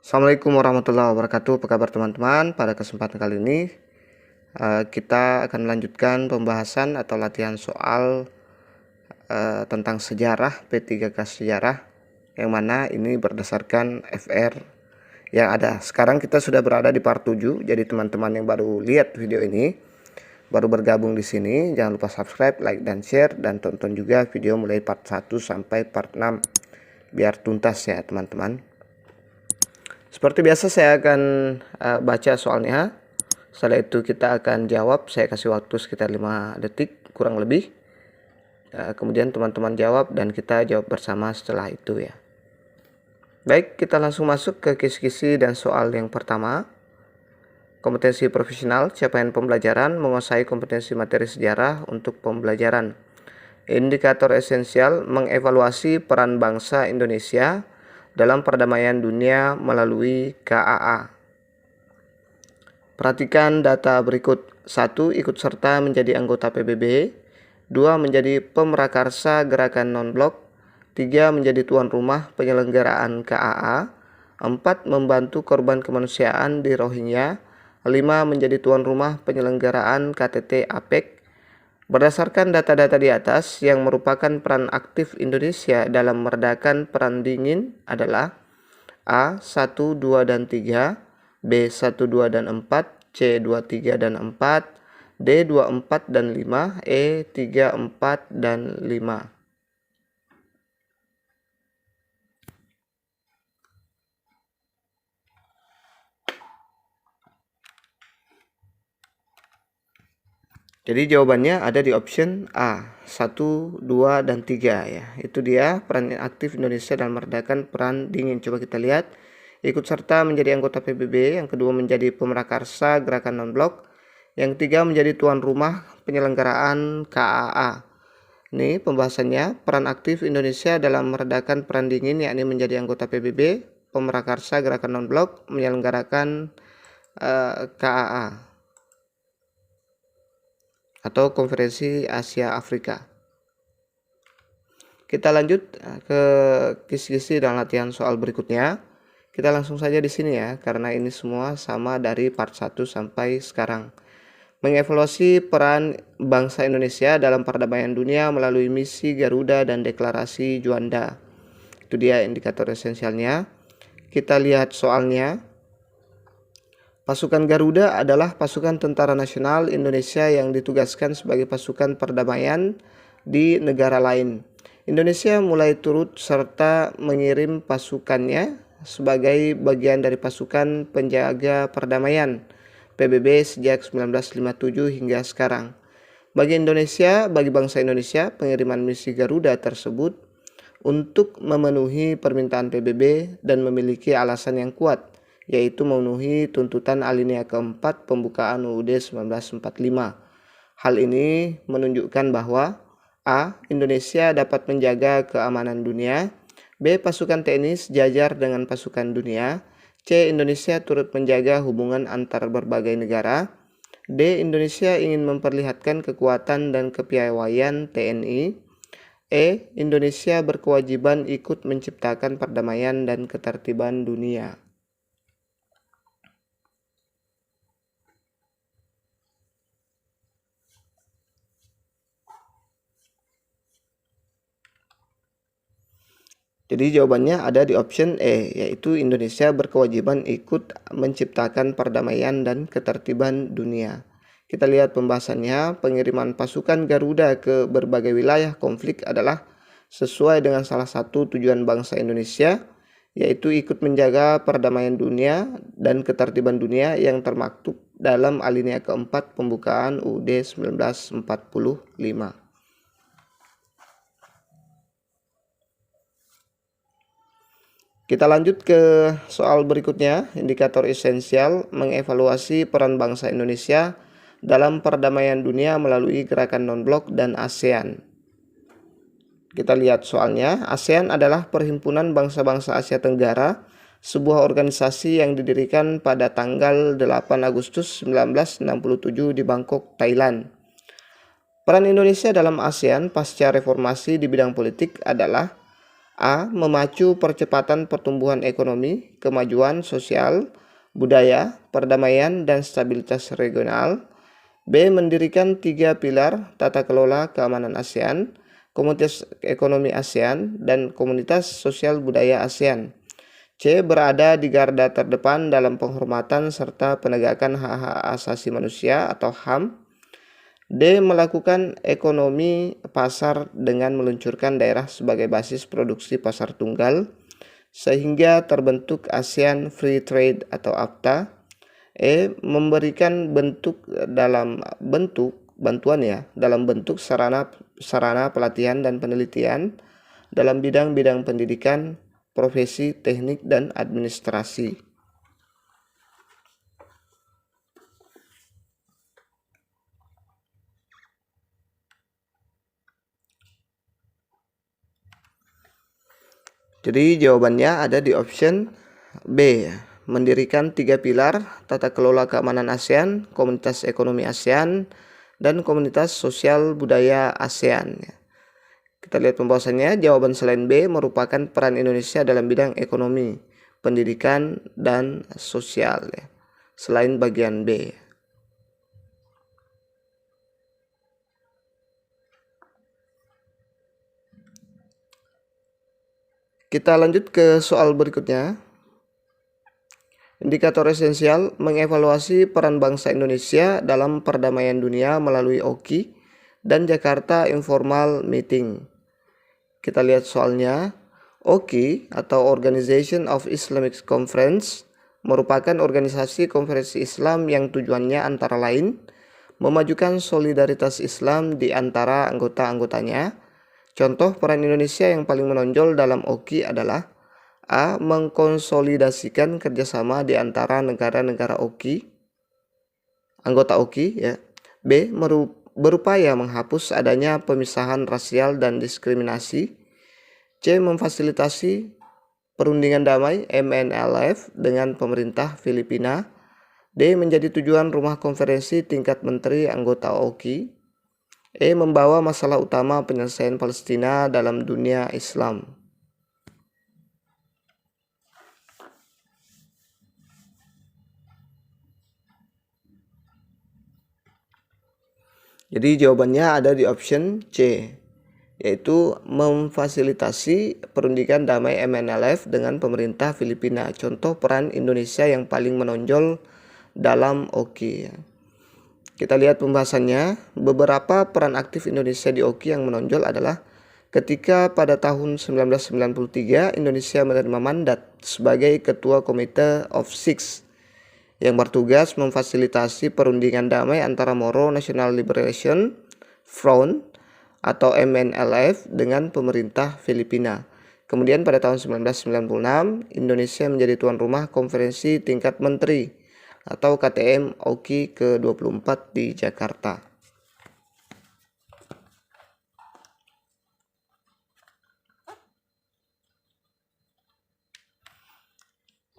Assalamualaikum warahmatullahi wabarakatuh. Apa kabar teman-teman? Pada kesempatan kali ini kita akan melanjutkan pembahasan atau latihan soal tentang sejarah P3K sejarah, yang mana ini berdasarkan FR yang ada. Sekarang kita sudah berada di part 7. Jadi teman-teman yang baru lihat video ini, baru bergabung di sini, jangan lupa subscribe, like dan share, dan tonton juga video mulai part 1 sampai part 6 biar tuntas ya teman-teman. Seperti biasa saya akan baca soalnya. Setelah itu kita akan jawab. Saya kasih waktu sekitar 5 detik kurang lebih. Kemudian teman-teman jawab dan kita jawab bersama setelah itu ya. Baik, kita langsung masuk ke kisi-kisi dan soal yang pertama. Kompetensi profesional, capaian pembelajaran, menguasai kompetensi materi sejarah untuk pembelajaran. Indikator esensial, mengevaluasi peran bangsa Indonesia dalam perdamaian dunia melalui KAA. Perhatikan data berikut. 1. Ikut serta menjadi anggota PBB. 2. Menjadi pemrakarsa gerakan non-blok. 3. Menjadi tuan rumah penyelenggaraan KAA. 4. Membantu korban kemanusiaan di Rohingya. 5. Menjadi tuan rumah penyelenggaraan KTT APEC. Berdasarkan data-data di atas, yang merupakan peran aktif Indonesia dalam meredakan perang dingin adalah A. 1, 2, dan 3, B. 1, 2, dan 4, C. 2, 3, dan 4, D. 2, 4, dan 5, E. 3, 4, dan 5. Jadi jawabannya ada di option A, 1, 2, dan 3 ya. Itu dia peran aktif Indonesia dalam meredakan perang dingin. Coba kita lihat. Ikut serta menjadi anggota PBB. Yang kedua menjadi pemrakarsa gerakan non-blok. Yang ketiga menjadi tuan rumah penyelenggaraan KAA. Ini pembahasannya, peran aktif Indonesia dalam meredakan perang dingin, yakni menjadi anggota PBB, pemrakarsa gerakan non-blok, menyelenggarakan KAA atau Konferensi Asia Afrika. Kita lanjut ke kisi-kisi dan latihan soal berikutnya. Kita langsung saja di sini ya, karena ini semua sama dari part 1 sampai sekarang. Mengevaluasi peran bangsa Indonesia dalam perdamaian dunia melalui misi Garuda dan deklarasi Juanda. Itu dia indikator esensialnya. Kita lihat soalnya. Pasukan Garuda adalah pasukan tentara nasional Indonesia yang ditugaskan sebagai pasukan perdamaian di negara lain. Indonesia mulai turut serta mengirim pasukannya sebagai bagian dari pasukan penjaga perdamaian PBB sejak 1957 hingga sekarang. Bagi bangsa Indonesia, pengiriman misi Garuda tersebut untuk memenuhi permintaan PBB dan memiliki alasan yang kuat, yaitu memenuhi tuntutan alinea keempat pembukaan UUD 1945. Hal ini menunjukkan bahwa A. Indonesia dapat menjaga keamanan dunia. B. Pasukan TNI sejajar dengan pasukan dunia. C. Indonesia turut menjaga hubungan antar berbagai negara. D. Indonesia ingin memperlihatkan kekuatan dan kepiawaian TNI. E. Indonesia berkewajiban ikut menciptakan perdamaian dan ketertiban dunia. Jadi jawabannya ada di option E, yaitu Indonesia berkewajiban ikut menciptakan perdamaian dan ketertiban dunia. Kita lihat pembahasannya. Pengiriman pasukan Garuda ke berbagai wilayah konflik adalah sesuai dengan salah satu tujuan bangsa Indonesia, yaitu ikut menjaga perdamaian dunia dan ketertiban dunia yang termaktub dalam alinea keempat pembukaan UUD 1945. Kita lanjut ke soal berikutnya. Indikator esensial, mengevaluasi peran bangsa Indonesia dalam perdamaian dunia melalui gerakan non-blok dan ASEAN. Kita lihat soalnya. ASEAN adalah Perhimpunan Bangsa-Bangsa Asia Tenggara, sebuah organisasi yang didirikan pada tanggal 8 Agustus 1967 di Bangkok, Thailand. Peran Indonesia dalam ASEAN pasca reformasi di bidang politik adalah A. Memacu percepatan pertumbuhan ekonomi, kemajuan sosial, budaya, perdamaian, dan stabilitas regional. B. Mendirikan 3 pilar tata kelola keamanan ASEAN, Komunitas Ekonomi ASEAN, dan Komunitas Sosial Budaya ASEAN. C. Berada di garda terdepan dalam penghormatan serta penegakan hak-hak asasi manusia atau HAM. D. Melakukan ekonomi pasar dengan meluncurkan daerah sebagai basis produksi pasar tunggal sehingga terbentuk ASEAN Free Trade atau AFTA. E. Memberikan bantuan dalam bentuk sarana pelatihan dan penelitian dalam bidang-bidang pendidikan, profesi, teknik, dan administrasi. Jadi jawabannya ada di option B, mendirikan 3 pilar tata kelola keamanan ASEAN, Komunitas Ekonomi ASEAN, dan Komunitas Sosial Budaya ASEAN. Kita lihat pembahasannya. Jawaban selain B merupakan peran Indonesia dalam bidang ekonomi, pendidikan, dan sosial, selain bagian B. Kita lanjut ke soal berikutnya. Indikator esensial mengevaluasi peran bangsa Indonesia dalam perdamaian dunia melalui OKI dan Jakarta Informal Meeting. Kita lihat soalnya. OKI atau Organization of Islamic Conference merupakan organisasi konferensi Islam yang tujuannya antara lain memajukan solidaritas Islam di antara anggota-anggotanya. Contoh peran Indonesia yang paling menonjol dalam OKI adalah A. Mengkonsolidasikan kerjasama di antara negara-negara OKI, anggota OKI, B. Berupaya menghapus adanya pemisahan rasial dan diskriminasi. C. Memfasilitasi perundingan damai MNLF dengan pemerintah Filipina. D. Menjadi tujuan rumah konferensi tingkat menteri anggota OKI. E. Membawa masalah utama penyelesaian Palestina dalam dunia Islam. Jadi jawabannya ada di option C, yaitu memfasilitasi perundingan damai MNLF dengan pemerintah Filipina. Contoh peran Indonesia yang paling menonjol dalam OKI. Kita lihat pembahasannya. Beberapa peran aktif Indonesia di OKI yang menonjol adalah ketika pada tahun 1993 Indonesia menerima mandat sebagai Ketua Komite of Six yang bertugas memfasilitasi perundingan damai antara Moro National Liberation Front atau MNLF dengan pemerintah Filipina. Kemudian pada tahun 1996 Indonesia menjadi tuan rumah konferensi tingkat menteri atau KTM OKI ke-24 di Jakarta.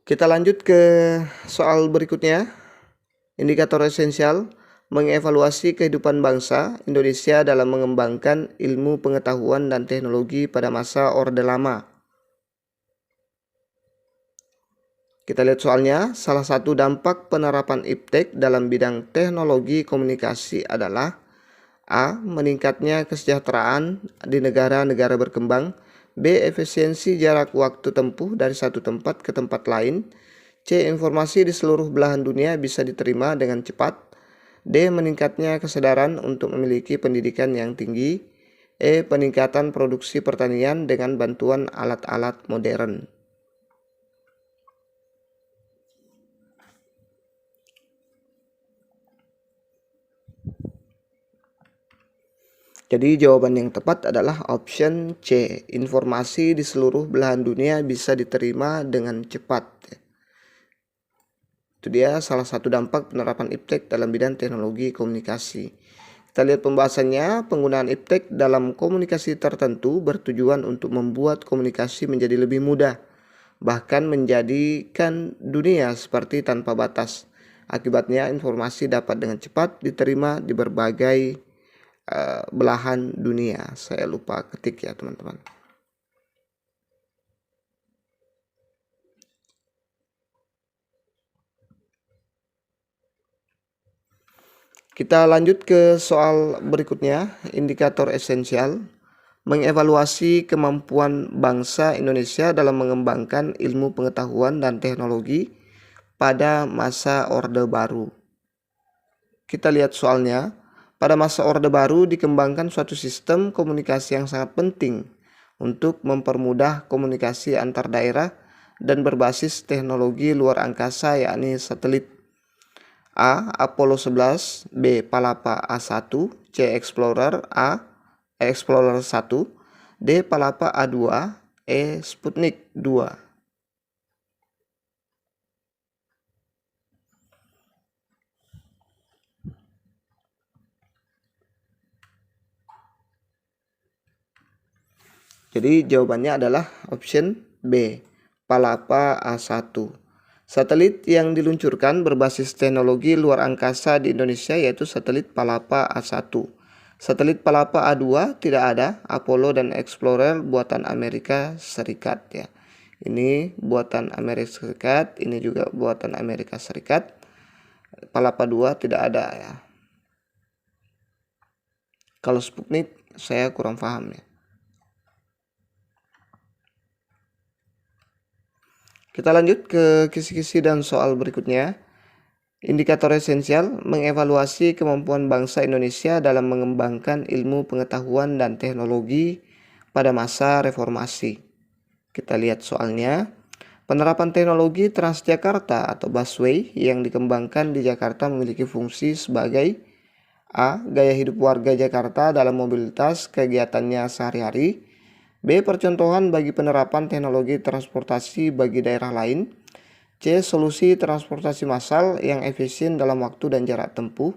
Kita lanjut ke soal berikutnya. Indikator esensial mengevaluasi kehidupan bangsa Indonesia dalam mengembangkan ilmu pengetahuan dan teknologi pada masa Orde Lama. Kita lihat soalnya. Salah satu dampak penerapan iptek dalam bidang teknologi komunikasi adalah A. Meningkatnya kesejahteraan di negara-negara berkembang. B. Efisiensi jarak waktu tempuh dari satu tempat ke tempat lain. C. Informasi di seluruh belahan dunia bisa diterima dengan cepat. D. Meningkatnya kesadaran untuk memiliki pendidikan yang tinggi. E. Peningkatan produksi pertanian dengan bantuan alat-alat modern. Jadi jawaban yang tepat adalah option C. Informasi di seluruh belahan dunia bisa diterima dengan cepat. Itu dia salah satu dampak penerapan iptek dalam bidang teknologi komunikasi. Kita lihat pembahasannya. Penggunaan iptek dalam komunikasi tertentu bertujuan untuk membuat komunikasi menjadi lebih mudah, bahkan menjadikan dunia seperti tanpa batas. Akibatnya informasi dapat dengan cepat diterima di berbagai belahan dunia. Saya lupa ketik ya teman-teman. Kita lanjut ke soal berikutnya, indikator esensial. Mengevaluasi kemampuan bangsa Indonesia dalam mengembangkan ilmu pengetahuan dan teknologi pada masa Orde Baru. Kita lihat soalnya. Pada masa Orde Baru dikembangkan suatu sistem komunikasi yang sangat penting untuk mempermudah komunikasi antar daerah dan berbasis teknologi luar angkasa, yakni satelit. A. Apollo 11, B. Palapa A1, C. Explorer 1, D. Palapa A2, E. Sputnik 2. Jadi jawabannya adalah option B, Palapa A1. Satelit yang diluncurkan berbasis teknologi luar angkasa di Indonesia yaitu satelit Palapa A1. Satelit Palapa A2 tidak ada, Apollo dan Explorer buatan Amerika Serikat ya. Ini buatan Amerika Serikat, ini juga buatan Amerika Serikat. Palapa 2 tidak ada ya. Kalau Sputnik saya kurang paham ya. Kita lanjut ke kisi-kisi dan soal berikutnya. Indikator esensial mengevaluasi kemampuan bangsa Indonesia dalam mengembangkan ilmu pengetahuan dan teknologi pada masa reformasi. Kita lihat soalnya. Penerapan teknologi Transjakarta atau busway yang dikembangkan di Jakarta memiliki fungsi sebagai A. Gaya hidup warga Jakarta dalam mobilitas kegiatannya sehari-hari. B. Percontohan bagi penerapan teknologi transportasi bagi daerah lain. C. Solusi transportasi massal yang efisien dalam waktu dan jarak tempuh.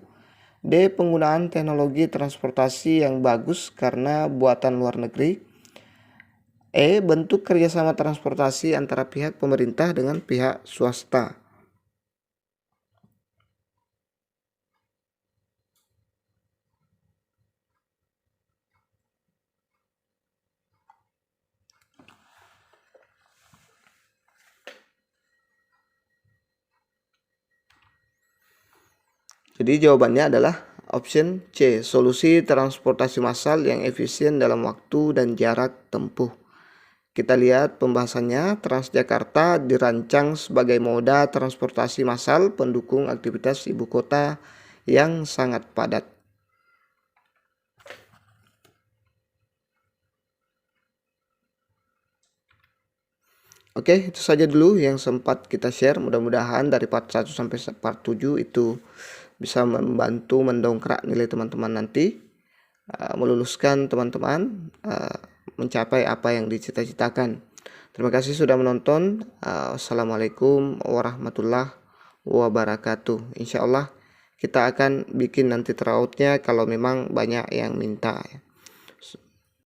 D. Penggunaan teknologi transportasi yang bagus karena buatan luar negeri. E. Bentuk kerjasama transportasi antara pihak pemerintah dengan pihak swasta. Jadi jawabannya adalah option C, solusi transportasi massal yang efisien dalam waktu dan jarak tempuh. Kita lihat pembahasannya. Transjakarta dirancang sebagai moda transportasi massal pendukung aktivitas ibu kota yang sangat padat. Oke, itu saja dulu yang sempat kita share. Mudah-mudahan dari part 1 sampai part 7 itu bisa membantu mendongkrak nilai teman-teman nanti, meluluskan teman-teman, mencapai apa yang dicita-citakan. Terima kasih sudah menonton. Assalamualaikum warahmatullahi wabarakatuh. Insya Allah kita akan bikin nanti throughout-nya kalau memang banyak yang minta ya.